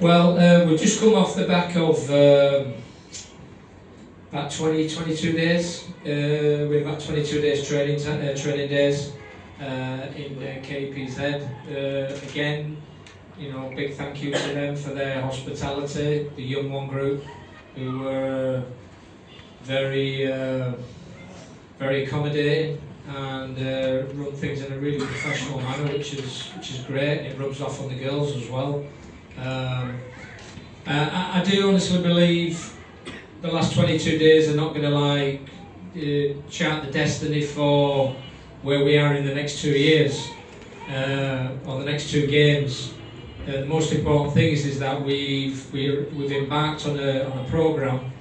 Well, we've just come off the back of about 22 days. We had about 22 days training days in KPZ. Again, you know, big thank you to them for their hospitality. The Young One group, who were very accommodating and run things in a really professional manner, which is great. It rubs off on the girls as well. I do honestly believe the last 22 days are not going to chart the destiny for where we are in the next 2 years or the next 2 games. The most important thing is that we've embarked on a programme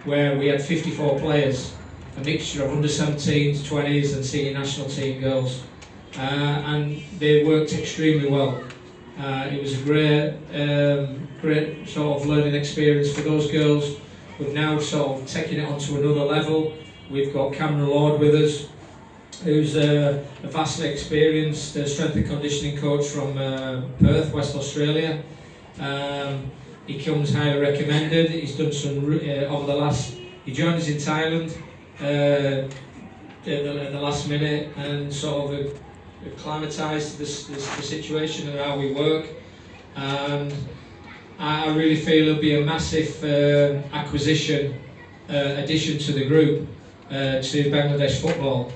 where we had 54 players, a mixture of under-17s, 20s and senior national team girls, and they worked extremely well. It was a great sort of learning experience for those girls. We've now sort of taken it on to another level. We've got Cameron Lord with us, who's a vastly experienced strength and conditioning coach from Perth, West Australia. He comes highly recommended. He's done some over the last. He joined us in Thailand at the last minute and sort of acclimatised to the situation and how we work. And I really feel it'll be a massive addition to the group, to Bangladesh football,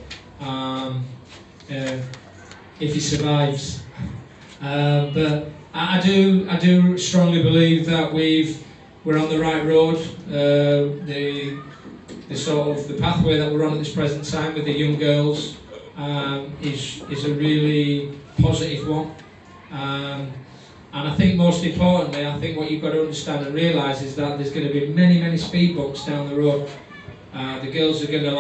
if he survives. But I do strongly believe that we're on the right road. The pathway that we're on at this present time with the young girls is a really positive one. And I think most importantly, I think what you've got to understand and realise is that there's going to be many speed bumps down the road. The girls are going to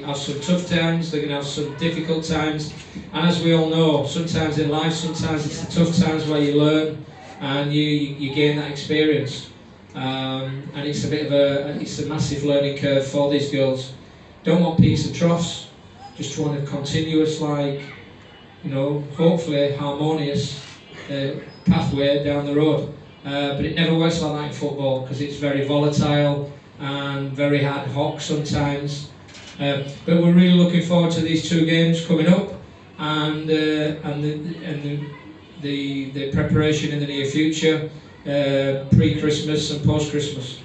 have some tough times, they're going to have some difficult times, and as we all know, sometimes in life, sometimes it's the tough times where you learn and you gain that experience. And it's a massive learning curve for these girls. Don't want peaks and troughs, just want a continuous, hopefully harmonious pathway down the road. But it never works like that in football because it's very volatile and very ad hoc sometimes. But we're really looking forward to these 2 games coming up and the preparation in the near future, pre-Christmas and post-Christmas.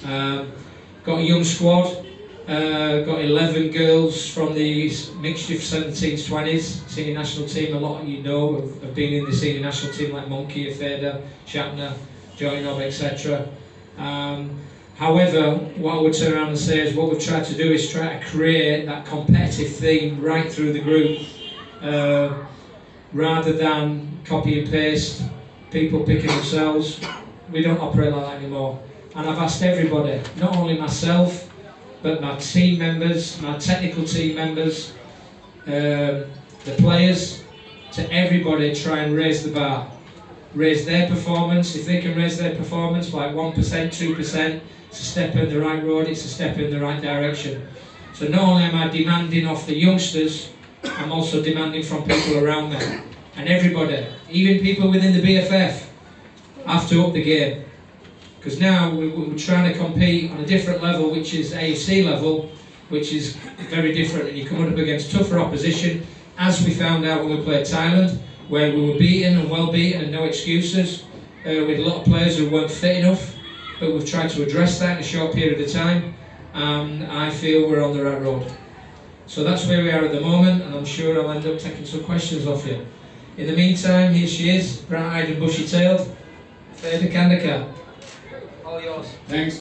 Got a young squad. Got 11 girls from the mixture of 17s, 20s, senior national team. A lot of you know have been in the senior national team, like Monkey, Afeda, Shatner, Joynob, etc. However, what I would turn around and say is what we've tried to do is try to create that competitive theme right through the group, rather than copy and paste, people picking themselves. We don't operate like that anymore. And I've asked everybody, not only myself, but my team members, my technical team members, the players, to everybody try and raise the bar. Raise their performance. If they can raise their performance by 1%, 2%, it's a step in the right road, it's a step in the right direction. So not only am I demanding off the youngsters, I'm also demanding from people around them. And everybody, even people within the BFF, have to up the game. Because now we're trying to compete on a different level, which is AFC level, which is very different, and you're coming up against tougher opposition, as we found out when we played Thailand, where we were beaten and well beaten and no excuses, with a lot of players who weren't fit enough, but we've tried to address that in a short period of time, and I feel we're on the right road. So that's where we are at the moment, and I'm sure I'll end up taking some questions off you. In the meantime, here she is, bright-eyed and bushy-tailed, Afeda Kandakar. All yours. Thanks.